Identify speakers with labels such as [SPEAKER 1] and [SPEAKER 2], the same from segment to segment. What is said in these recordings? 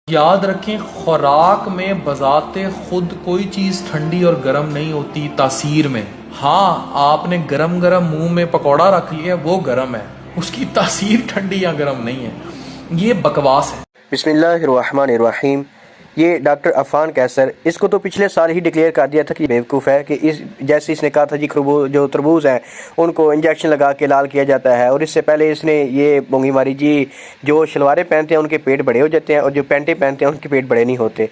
[SPEAKER 1] یاد رکھیں خوراک میں بذات خود کوئی چیز ٹھنڈی اور گرم نہیں ہوتی تاثیر میں. ہاں آپ نے گرم گرم منہ میں پکوڑا رکھ لیا وہ گرم ہے، اس کی تاثیر ٹھنڈی یا گرم نہیں ہے. یہ بکواس ہے.
[SPEAKER 2] بسم اللہ الرحمن الرحیم. یہ ڈاکٹر عفان کیسر، اس کو تو پچھلے سال ہی ڈکلیئر کر دیا تھا کہ بیوقوف ہے، کہ جیسے اس نے کہا تھا جی جو تربوز ہیں ان کو انجیکشن لگا کے لال کیا جاتا ہے، اور اس سے پہلے اس نے یہ بونگی ماری جی جو شلواریں پہنتے ہیں ان کے پیٹ بڑے ہو جاتے ہیں اور جو پینٹیں پہنتے ہیں ان کے پیٹ بڑے نہیں ہوتے.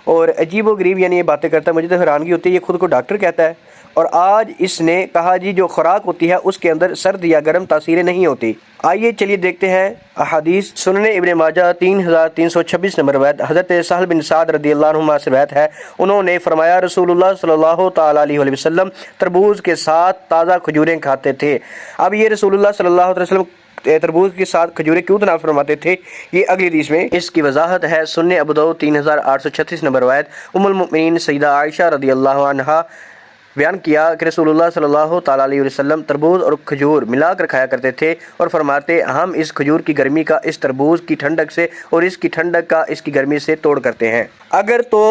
[SPEAKER 2] اور عجیب و غریب یہ باتیں کرتا ہے. مجھے تو حیرانگی ہوتی ہے یہ خود کو ڈاکٹر کہتا ہے، اور آج اس نے کہا جی جو خوراک ہوتی ہے اس کے اندر سرد یا گرم تاثیریں نہیں ہوتی. آئیے چلیے دیکھتے ہیں احادیث. سنن ابن ماجہ 3326 نمبر روایت حضرت سہل بن سعد رضی اللہ عنہ سے روایت ہے. انہوں نے فرمایا رسول اللہ صلی اللہ تعالیٰ علیہ وسلم تربوز کے ساتھ تازہ کھجوریں کھاتے تھے. اب یہ رسول اللہ صلی اللہ علیہ وسلم تربوز کے ساتھ کھجوریں کیوں تناول فرماتے تھے، یہ اگلی حدیث میں اس کی وضاحت ہے. سنن ابو داؤد 3836 نمبر روایت ام المؤمنین سیدہ عائشہ رضی اللہ عنہا بیان کیا کہ رسول اللہ صلی اللہ تعالیٰ علیہ وسلم تربوز اور کھجور ملا کر کھایا کرتے تھے اور فرماتے ہم اس کھجور کی گرمی کا اس تربوز کی ٹھنڈک سے اور اس کی ٹھنڈک کا اس کی گرمی سے توڑ کرتے ہیں. اگر تو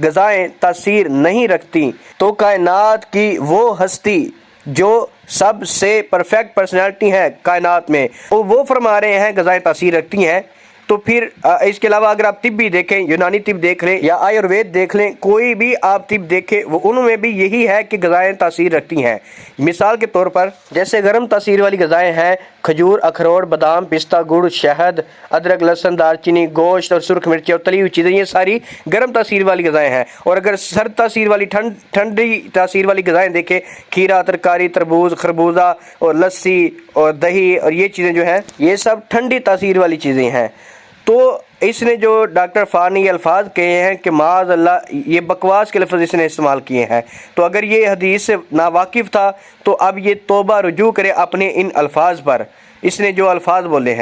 [SPEAKER 2] غذائیں تاثیر نہیں رکھتی تو کائنات کی وہ ہستی جو سب سے پرفیکٹ پرسنالٹی ہے کائنات میں وہ فرما رہے ہیں غذائیں تاثیر رکھتی ہیں، تو پھر اس کے علاوہ اگر آپ طب بھی دیکھیں، یونانی طب دیکھ لیں یا آیوروید دیکھ لیں، کوئی بھی آپ طب دیکھیں وہ ان میں بھی یہی ہے کہ غذائیں تاثیر رکھتی ہیں. مثال کے طور پر جیسے گرم تاثیر والی غذائیں ہیں کھجور، اخروٹ، بادام، پستہ، گڑ، شہد، ادرک، لہسن، دار چینی، گوشت اور سرخ مرچ اور تلی ہوئی چیزیں، یہ ساری گرم تاثیر والی غذائیں ہیں. اور اگر سرد تاثیر والی ٹھنڈی تاثیر والی غذائیں دیکھیں، کھیرا، ترکاری، تربوز، خربوزہ اور لسی اور دہی اور یہ چیزیں جو ہیں یہ سب ٹھنڈی تاثیر والی چیزیں ہیں. تو اس نے جو ڈاکٹر عفان نے یہ الفاظ کہے ہیں کہ معاذ اللہ، یہ بکواس کے لفظ اس نے استعمال کیے ہیں. تو اگر یہ حدیث سے ناواقف تھا تو اب یہ توبہ رجوع کرے اپنے ان الفاظ پر. اس نے جو الفاظ بولے ہیں